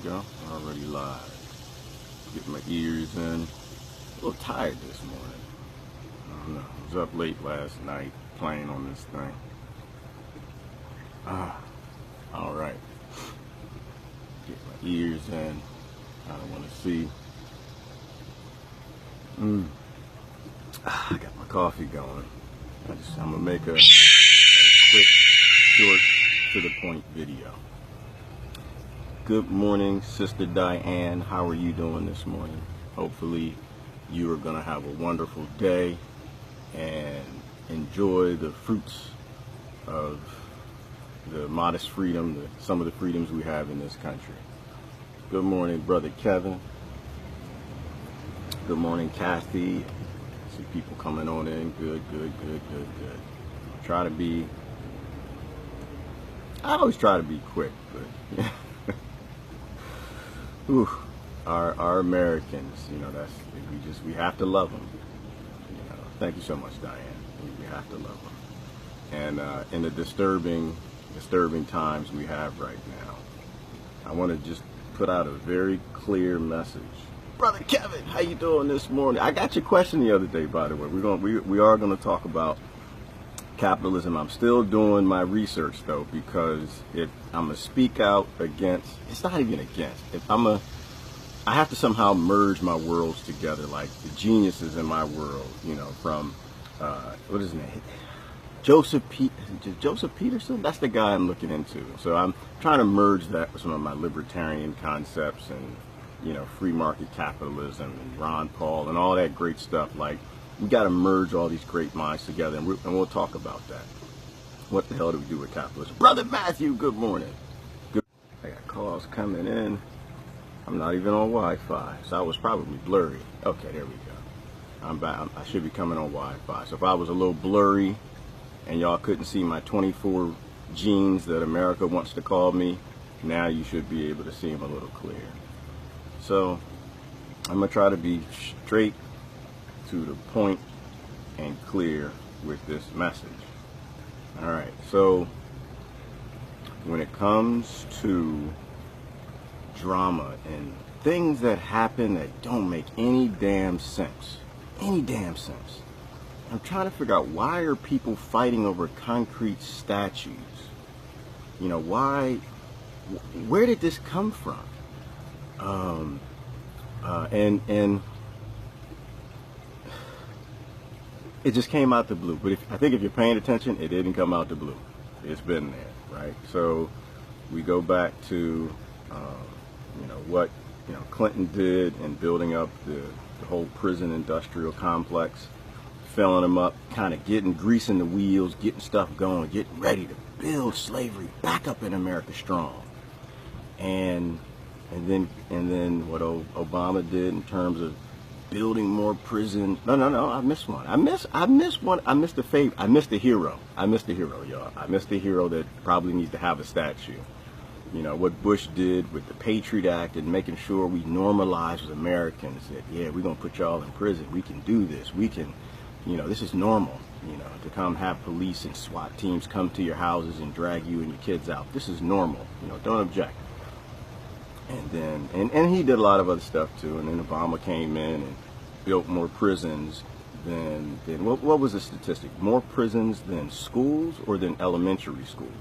go. Already live. Get my ears in. A little tired this morning. I don't know. I was up late last night playing on this thing. All right. Get my ears in. I don't want to see. I got my coffee going. I'm gonna make a quick, short, to the point video. Good morning, Sister Diane. How are you doing this morning? Hopefully you are gonna have a wonderful day and enjoy the fruits of the modest freedom, some of the freedoms we have in this country. Good morning, Brother Kevin. Good morning, Kathy. See people coming on in. Good. I always try to be quick, but whew, our Americans, we have to love them. Thank you so much, Diane. We have to love them. And in the disturbing times we have right now, I want to just put out a very clear message. Brother Kevin, how you doing this morning? I got your question the other day, by the way. We are going to talk about capitalism. I'm still doing my research though, because if I'm gonna speak out against, it's not even against. I have to somehow merge my worlds together, like the geniuses in my world. From what is his name? Joseph Peterson. That's the guy I'm looking into. So I'm trying to merge that with some of my libertarian concepts and free market capitalism and Ron Paul and all that great stuff. Like, we got to merge all these great minds together, and we'll talk about that. What the hell do we do with capitalism? Brother Matthew, good morning. Good. I got calls coming in. I'm not even on Wi-Fi, so I was probably blurry. Okay, there we go. I'm back. I should be coming on Wi-Fi. So if I was a little blurry and y'all couldn't see my 24 genes that America wants to call me, now you should be able to see them a little clear. So I'm going to try to be straight to the point and clear with this message. All right, so when it comes to drama and things that happen that don't make any damn sense, I'm trying to figure out, why are people fighting over concrete statues? Where did this come from? And it just came out the blue. But I think if you're paying attention, it didn't come out the blue. It's been there, right? So we go back to what Clinton did in building up the whole prison industrial complex, filling them up, kind of greasing the wheels, getting stuff going, getting ready to build slavery back up in America strong. And then what Obama did in terms of building more prisons. No, I missed one. I missed one. I missed the hero, y'all. I missed the hero that probably needs to have a statue. What Bush did with the Patriot Act and making sure we normalize as Americans that, yeah, we're going to put y'all in prison. We can do this. We can, this is normal, to come have police and SWAT teams come to your houses and drag you and your kids out. This is normal. Don't object. And then, and he did a lot of other stuff too. And then Obama came in and built more prisons than what was the statistic? More prisons than schools or than elementary schools?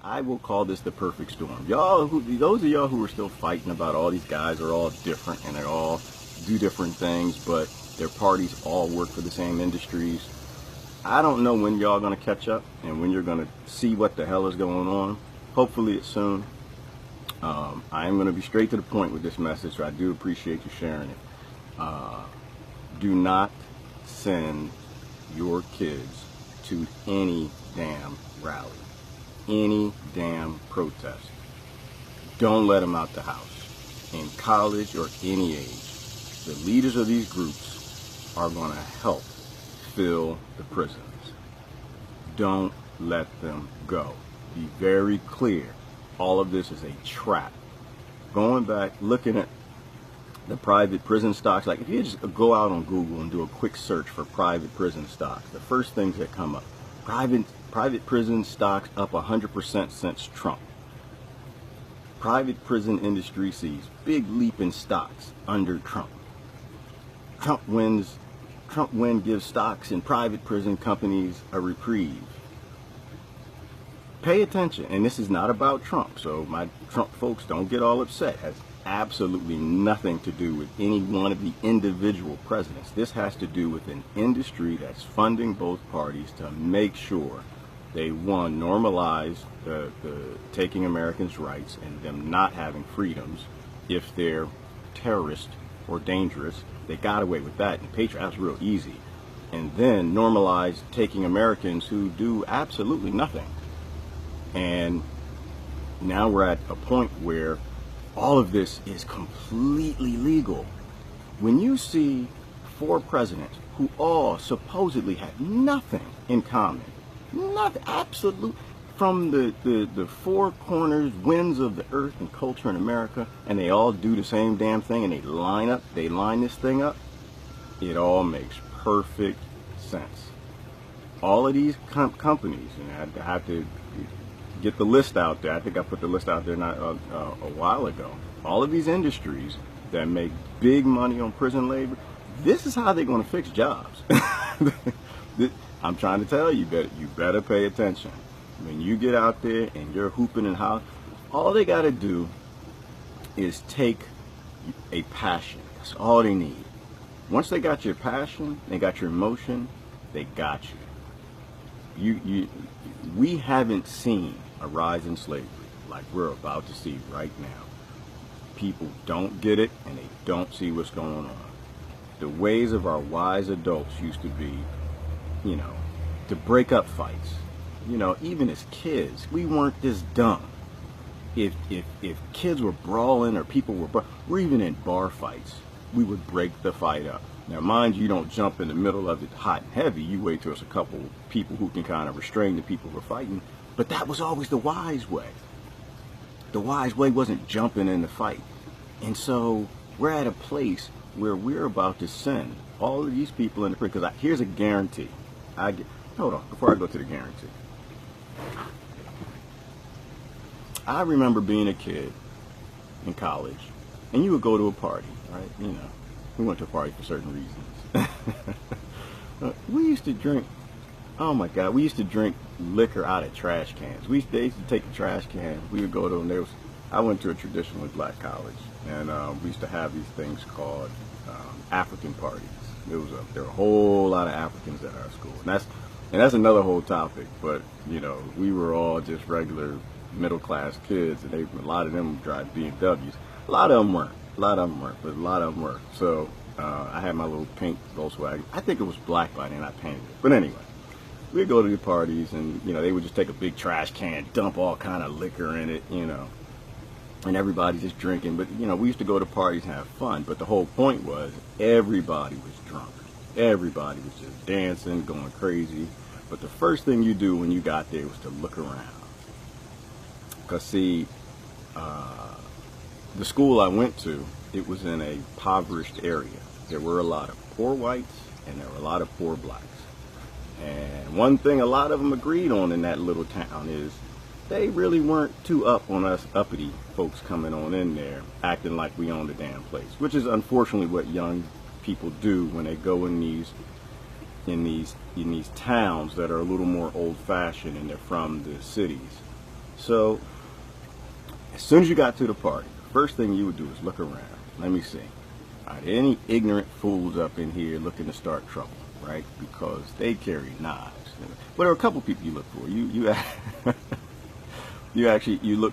I will call this the perfect storm. Those of y'all who are still fighting about all these guys are all different and they all do different things, but their parties all work for the same industries. I don't know when y'all gonna catch up and when you're gonna see what the hell is going on. Hopefully it's soon. I am gonna be straight to the point with this message, so I do appreciate you sharing it. Do not send your kids to any damn rally, any damn protest. Don't let them out the house. In college or any age, the leaders of these groups are going to help fill the prisons. Don't let them go. Be very clear. All of this is a trap. Going back, looking at the private prison stocks. Like if you just go out on Google and do a quick search for private prison stocks, the first things that come up, private prison stocks up 100% since Trump. Private prison industry sees big leap in stocks under Trump. Trump win gives stocks in private prison companies a reprieve. Pay attention, and this is not about Trump, so my Trump folks don't get all upset. It has absolutely nothing to do with any one of the individual presidents. This has to do with an industry that's funding both parties to make sure they, one, normalize the taking Americans' rights and them not having freedoms if they're terrorist or dangerous. They got away with that in Patriot. That's real easy. And then normalize taking Americans who do absolutely nothing. And now we're at a point where all of this is completely legal. When you see 4 presidents who all supposedly had nothing in common, nothing, absolute, from the 4 corners, winds of the earth and culture in America, and they all do the same damn thing, and they line this thing up, it all makes perfect sense. All of these companies, and I have to get the list out there. I think I put the list out there not a while ago. All of these industries that make big money on prison labor, this is how they're going to fix jobs. I'm trying to tell you that you better pay attention. When you get out there and you're hooping and hollering, all they got to do is take a passion. That's all they need. Once they got your passion, they got your emotion, they got you. We haven't seen a rise in slavery like we're about to see right now. People don't get it, and they don't see what's going on. The ways of our wise adults used to be, to break up fights. Even as kids, we weren't this dumb. If kids were brawling or people were even in bar fights, we would break the fight up. Now, mind you, don't jump in the middle of it hot and heavy. You wait till it's a couple people who can kind of restrain the people who are fighting. But that was always the wise way. The wise way wasn't jumping in the fight. And so we're at a place where we're about to send all of these people in the prison. Because here's a guarantee. Hold on, before I go to the guarantee. I remember being a kid in college, and you would go to a party, right? We went to a party for certain reasons. We used to drink, oh my God, we used to drink liquor out of trash cans. They used to take the trash can, we would go to them. I went to a traditionally black college, and we used to have these things called African parties. There were a whole lot of Africans at our school, and that's another whole topic. But we were all just regular middle class kids, and a lot of them drive BMWs. A lot of them weren't, but a lot of them were. So I had my little pink Volkswagen. I think it was black by then. I painted it, but anyway. We'd go to the parties, and they would just take a big trash can, dump all kind of liquor in it, and everybody just drinking. But we used to go to parties and have fun. But the whole point was everybody was drunk. Everybody was just dancing, going crazy. But the first thing you do when you got there was to look around. Because see, the school I went to, it was in a impoverished area. There were a lot of poor whites, and there were a lot of poor blacks. And one thing a lot of them agreed on in that little town is they really weren't too up on us uppity folks coming on in there, acting like we own the damn place, which is unfortunately what young people do when they go in these towns that are a little more old-fashioned and they're from the cities. So as soon as you got to the party, the first thing you would do is look around. Let me see. Are there any ignorant fools up in here looking to start trouble? Right, because they carry knives. Well, there are a couple people you look for. You look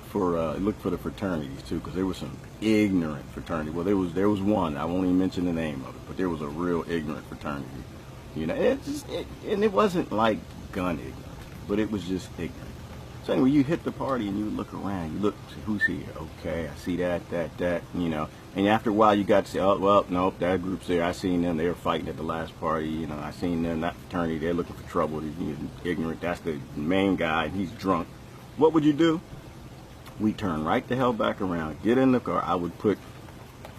for the fraternities too, because there was some ignorant fraternity. Well, there was one. I won't even mention the name of it, but there was a real ignorant fraternity. And it wasn't like gun ignorant, but it was just ignorant. So anyway, you hit the party and you look around. You look, who's here? Okay, I see that. And after a while, you got to say, oh, well, nope, that group's there. I seen them. They were fighting at the last party. I seen them, that fraternity. They're looking for trouble. They're ignorant. That's the main guy, and he's drunk. What would you do? We turn right the hell back around, get in the car. I would put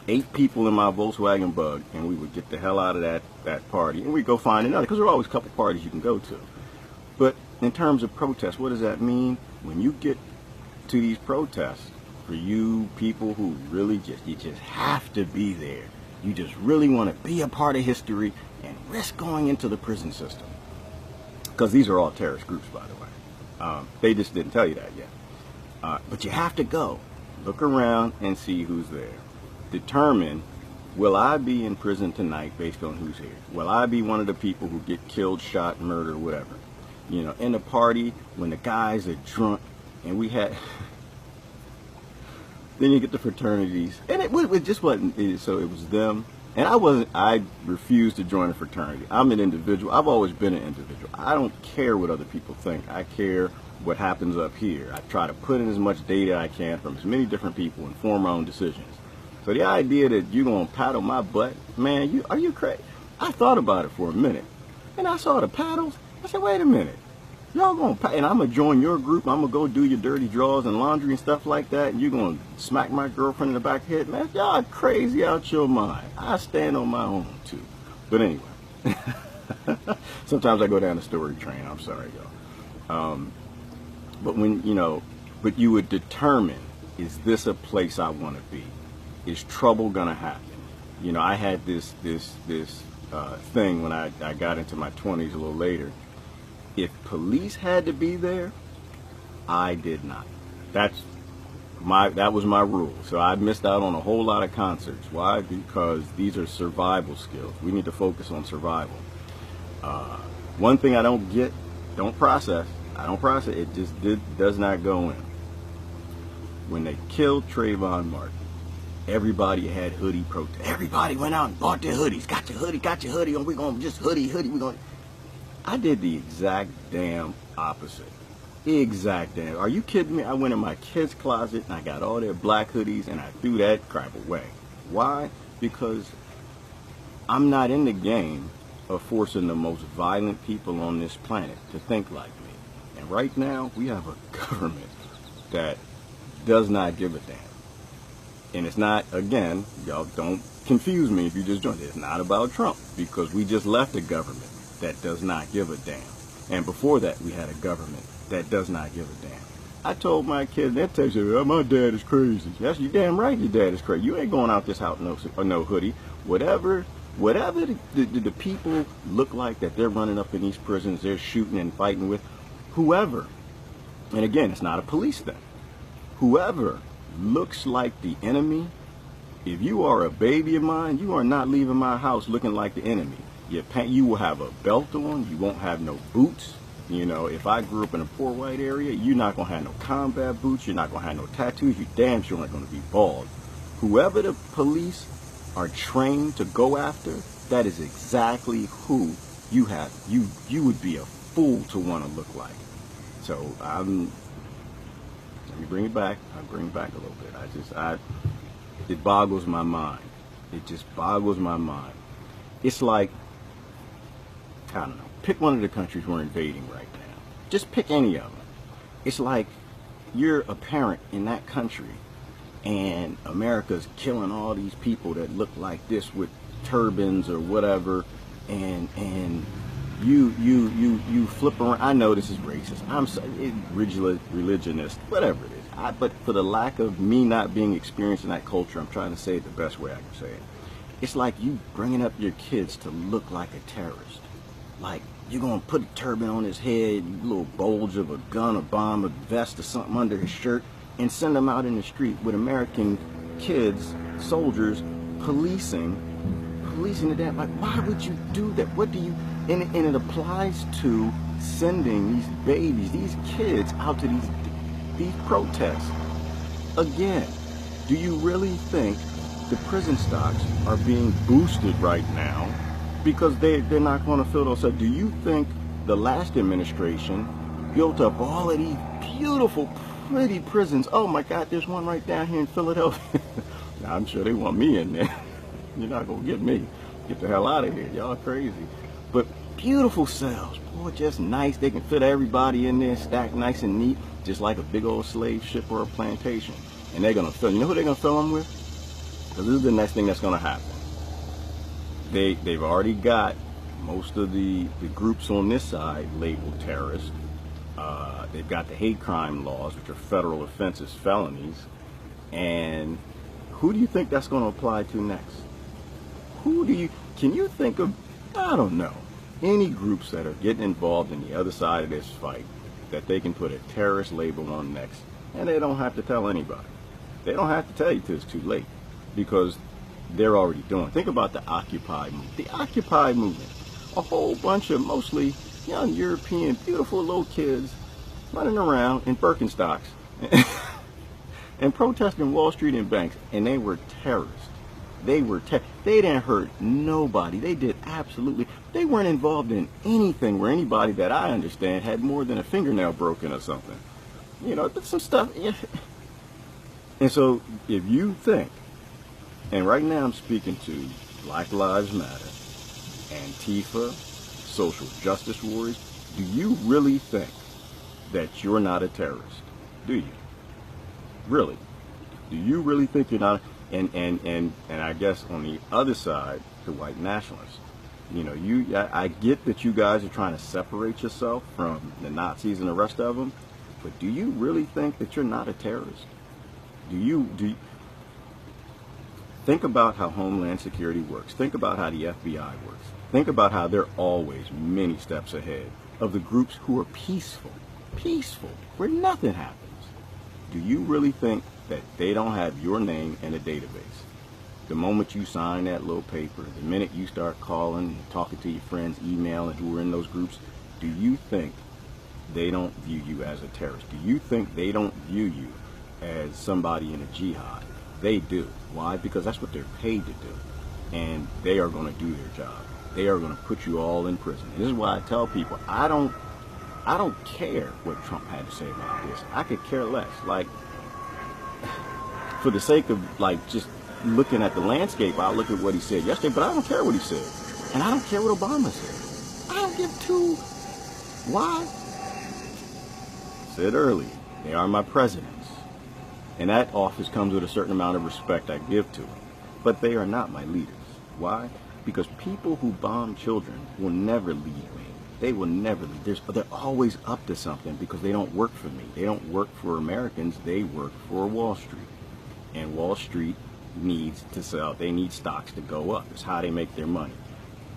8 people in my Volkswagen Bug, and we would get the hell out of that party, and we'd go find another, because there are always a couple parties you can go to. But in terms of protests, what does that mean? When you get to these protests, for you people who really you just have to be there, you just really want to be a part of history and risk going into the prison system. Because these are all terrorist groups, by the way. They just didn't tell you that yet. But you have to go. Look around and see who's there. Determine, will I be in prison tonight based on who's here? Will I be one of the people who get killed, shot, murdered, whatever? You know, in the party, when the guys are drunk, and we had... Then you get the fraternities, and it just wasn't, so it was them. And I refused to join a fraternity. I'm an individual. I've always been an individual. I don't care what other people think. I care what happens up here. I try to put in as much data I can from as many different people and form my own decisions. So the idea that you're going to paddle my butt, man, are you crazy? I thought about it for a minute, and I saw the paddles. I said, wait a minute. Y'all going to, and I'm going to join your group. I'm going to go do your dirty drawers and laundry and stuff like that. And you're going to smack my girlfriend in the back of the head. Man, y'all crazy out your mind. I stand on my own, too. But anyway, sometimes I go down the story train. I'm sorry, y'all. But when, but you would determine, is this a place I want to be? Is trouble going to happen? I had this thing when I got into my 20s a little later. If police had to be there, I did not. That was my rule. So I missed out on a whole lot of concerts. Why? Because these are survival skills. We need to focus on survival. One thing I don't get, don't process. I don't process. It just does not go in. When they killed Trayvon Martin, everybody had hoodie protest. Everybody went out and bought their hoodies. Got your hoodie, and we're going to just hoodie. We're going. I did the exact damn opposite. Exact damn. Are you kidding me? I went in my kids' closet and I got all their black hoodies and I threw that crap away. Why? Because I'm not in the game of forcing the most violent people on this planet to think like me. And right now, we have a government that does not give a damn. And it's not, again, y'all don't confuse me if you just joined it. It's not about Trump, because we just left a government that does not give a damn. And before that, we had a government that does not give a damn. I told my kids, they tell you, oh, my dad is crazy. Yes, you damn right your dad is crazy. You ain't going out this house no hoodie. Whatever the people look like that they're running up in these prisons, they're shooting and fighting with, whoever, and again, it's not a police thing, whoever looks like the enemy, if you are a baby of mine, you are not leaving my house looking like the enemy. You will have a belt on. You won't have no boots. If I grew up in a poor white area, you're not going to have no combat boots. You're not going to have no tattoos. You damn sure aren't going to be bald. Whoever the police are trained to go after, that is exactly who you have. You would be a fool to want to look like. So let me bring it back. I'll bring it back a little bit. It boggles my mind. It just boggles my mind. It's like, I don't know, pick one of the countries we're invading right now. Just pick any of them. It's like you're a parent in that country and America's killing all these people that look like this with turbans or whatever, and you flip around. I know this is racist. I'm sorry, religionist, whatever it is. But for the lack of me not being experienced in that culture, I'm trying to say it the best way I can say it. It's like you bringing up your kids to look like a terrorist. Like, you're going to put a turban on his head, a little bulge of a gun, a bomb, a vest or something under his shirt, and send him out in the street with American kids, soldiers, policing the damn. Like, why would you do that? What do you... And it applies to sending these babies, these kids, out to these protests. Again, do you really think the prison stocks are being boosted right now because they're not going to fill those up? Do you think the last administration built up all of these beautiful, pretty prisons? Oh my God, there's one right down here in Philadelphia. Now, I'm sure they want me in there. You're not going to get me. Get the hell out of here. Y'all crazy. But beautiful cells. Boy, just nice. They can fit everybody in there, stacked nice and neat, just like a big old slave ship or a plantation. And they're going to fill. You know who they're going to fill them with? Because this is the next thing that's going to happen. They've already got most of the groups on this side labeled terrorist. They've got the hate crime laws, which are federal offenses, felonies. And who do you think that's going to apply to next? Can you think of, I don't know, any groups that are getting involved in the other side of this fight that they can put a terrorist label on next, and they don't have to tell anybody. They don't have to tell you till it's too late, because they're already doing. Think about the Occupy movement. The Occupy movement, a whole bunch of mostly young European, beautiful little kids running around in Birkenstocks and protesting Wall Street and banks, and they were terrorists. They didn't hurt nobody. They weren't involved in anything where anybody that I understand had more than a fingernail broken or something. You know, some stuff. And so if you think, and right now I'm speaking to Black Lives Matter, Antifa, social justice warriors, do you really think that you're not a terrorist? Do you? Really? Do you really think you're not? And I guess on the other side, the white nationalists. You know, I get that you guys are trying to separate yourself from the Nazis and the rest of them, but do you really think that you're not a terrorist? Do you think about how Homeland Security works? Think about how the FBI works. Think about how they're always many steps ahead of the groups who are peaceful, where nothing happens. Do you really think that they don't have your name in a database? The moment you sign that little paper, the minute you start calling, talking to your friends, emailing who are in those groups, do you think they don't view you as a terrorist? Do you think they don't view you as somebody in a jihad? They do. Why? Because that's what they're paid to do. And they are going to do their job. They are going to put you all in prison. And this is why I tell people, I don't care what Trump had to say about this. I could care less. Like, for the sake of, like, just looking at the landscape, I'll look at what he said yesterday, but I don't care what he said. And I don't care what Obama said. I don't give two. Why? I said earlier, they are my presidents. And that office comes with a certain amount of respect I give to them. But they are not my leaders. Why? Because people who bomb children will never lead me. They will never lead. They're always up to something because they don't work for me. They don't work for Americans. They work for Wall Street. And Wall Street needs to sell. They need stocks to go up. It's how they make their money.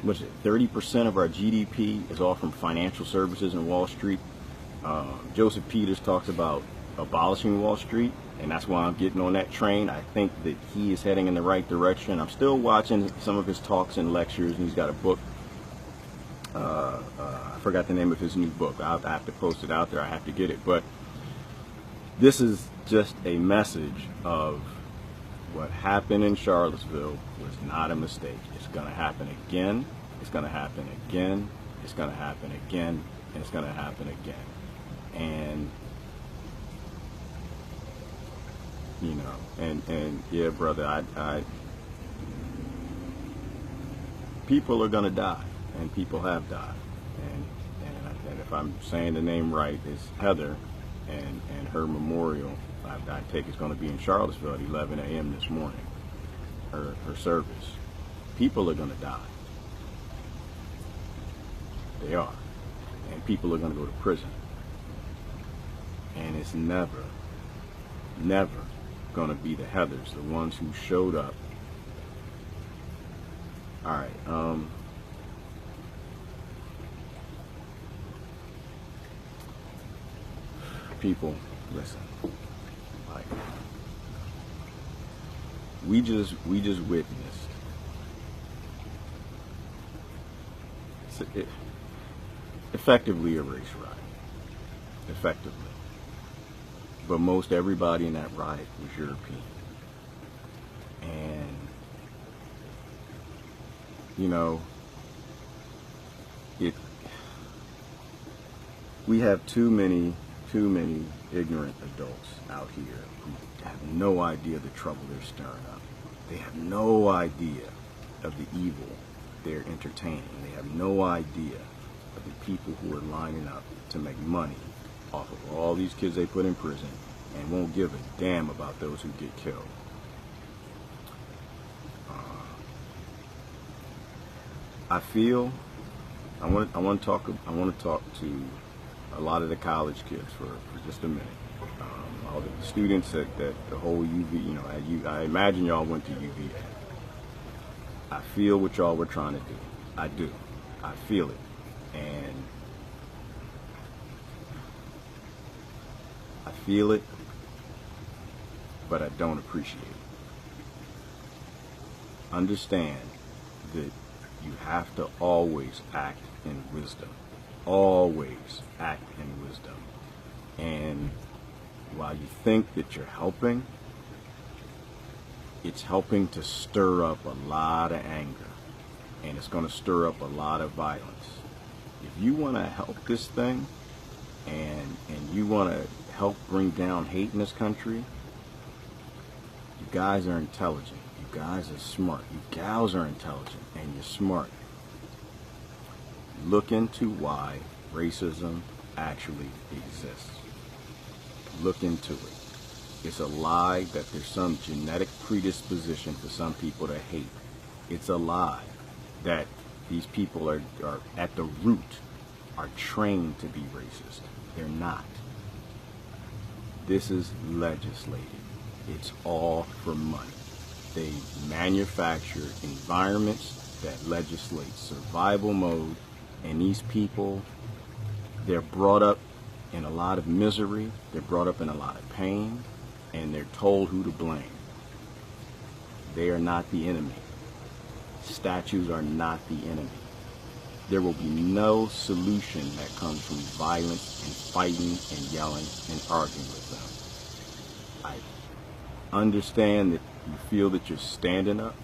What is it? 30% of our GDP is all from financial services and Wall Street. Joseph Peters talks about abolishing Wall Street, and that's why I'm getting on that train. I think that he is heading in the right direction. I'm still watching some of his talks and lectures, and he's got a book. I forgot the name of his new book. I have to post it out there. I have to get it. But this is just a message of what happened in Charlottesville was not a mistake. It's going to happen again. It's going to happen again. It's going to happen again. And it's going to happen again. And, you know, and yeah, brother, people are going to die. And people have died. And if I'm saying the name right, it's Heather, and her memorial, I take it's going to be in Charlottesville at 11 a.m. this morning, her service. People are going to die. They are. And people are going to go to prison. And it's never going to be the Heathers, the ones who showed up. All right. People, listen. Like, we just witnessed effectively a race riot. Effectively. But most everybody in that riot was European. And, you know, we have too many ignorant adults out here who have no idea the trouble they're stirring up. They have no idea of the evil they're entertaining. They have no idea of the people who are lining up to make money off of all these kids they put in prison and won't give a damn about those who get killed. I feel I want to talk to a lot of the college kids for just a minute. All the students at the whole UV, I imagine y'all went to UVA. I feel what y'all were trying to do. I do. I feel it. And I feel it, but I don't appreciate it. Understand that you have to always act in wisdom. Always act in wisdom. And while you think that you're helping, it's helping to stir up a lot of anger. And it's going to stir up a lot of violence. If you want to help this thing, and you want to help bring down hate in this country, you guys are intelligent. You guys are smart. You gals are intelligent, and you're smart. Look into why racism actually exists. Look into it. It's a lie that there's some genetic predisposition for some people to hate. It's a lie that these people are at the root are trained to be racist. They're not. This is legislated. It's all for money. They manufacture environments that legislate survival mode, and these people, they're brought up in a lot of misery, they're brought up in a lot of pain, and they're told who to blame. They are not the enemy. Statues are not the enemy. There will be no solution that comes from violence and fighting and yelling and arguing with them. I understand that you feel that you're standing up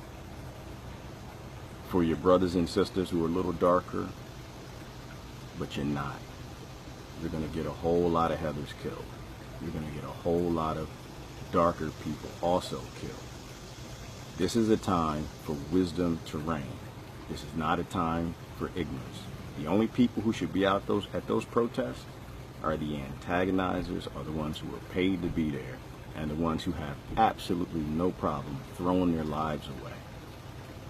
for your brothers and sisters who are a little darker, but you're not. You're going to get a whole lot of Heathers killed. You're going to get a whole lot of darker people also killed. This is a time for wisdom to reign. This is not a time for ignorance. The only people who should be out at those protests are the antagonizers, are the ones who are paid to be there, and the ones who have absolutely no problem throwing their lives away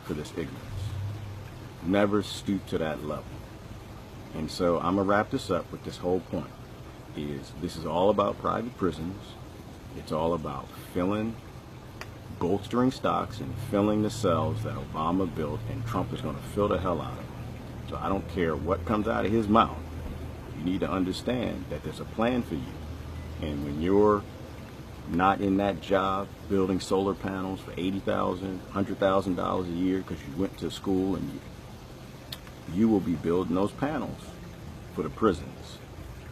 for this ignorance. Never stoop to that level. And so I'm going to wrap this up with this whole point. This is all about private prisons. It's all about bolstering stocks and filling the cells that Obama built, and Trump is going to fill the hell out of them. So I don't care what comes out of his mouth. You need to understand that there's a plan for you. And when you're not in that job building solar panels for $80,000, $100,000 a year because you went to school, and you will be building those panels for the prisons.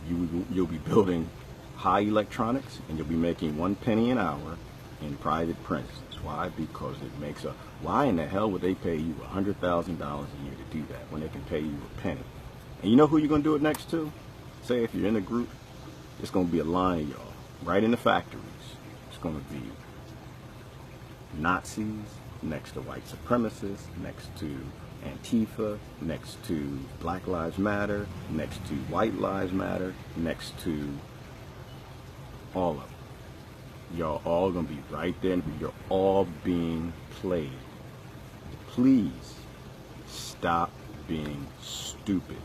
You'll be building high electronics, and you'll be making 1 penny an hour in private prisons. Why? Because it makes why in the hell would they pay you $100,000 a year to do that when they can pay you a penny? And you know who you're going to do it next to? Say if you're in a group, it's going to be a line of y'all right in the factories. It's going to be Nazis next to white supremacists, next to Antifa, next to Black Lives Matter, next to White Lives Matter, next to all of them. Y'all all gonna be right there, and you're all being played. Please stop being stupid.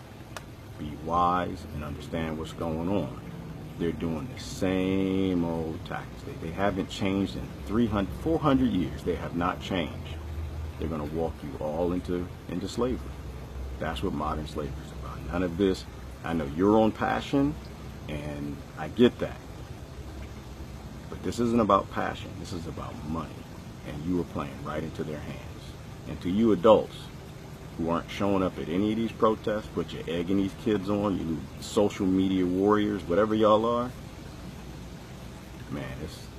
Be wise and understand what's going on. They're doing the same old tactics. They haven't changed in 300, 400 years. They have not changed. They're going to walk you all into slavery. That's what modern slavery is about. None of this. I know your own passion, and I get that. But this isn't about passion. This is about money. And you are playing right into their hands. And to you adults who aren't showing up at any of these protests, but you're egging these kids on, you social media warriors, whatever y'all are, man,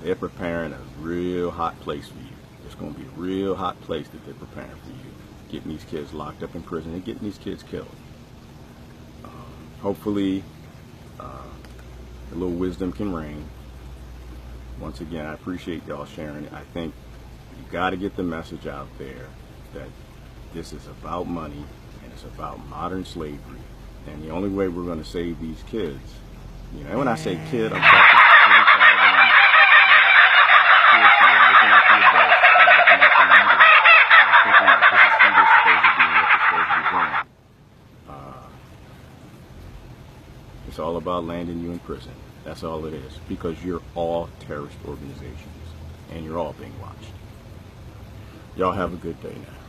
they're preparing a real hot place for you. It's going to be a real hot place that they're preparing for you. Getting these kids locked up in prison and getting these kids killed. Hopefully, a little wisdom can reign. Once again, I appreciate y'all sharing it. I think you got to get the message out there that this is about money and it's about modern slavery. And the only way we're going to save these kids, and when I say kid, I'm talking 25 kids who are looking at the adults, looking at the leaders, and thinking that this is who they're supposed to be and what they're supposed to be doing. It's all about landing you in prison. That's all it is, because you're all terrorist organizations, and you're all being watched. Y'all have a good day now.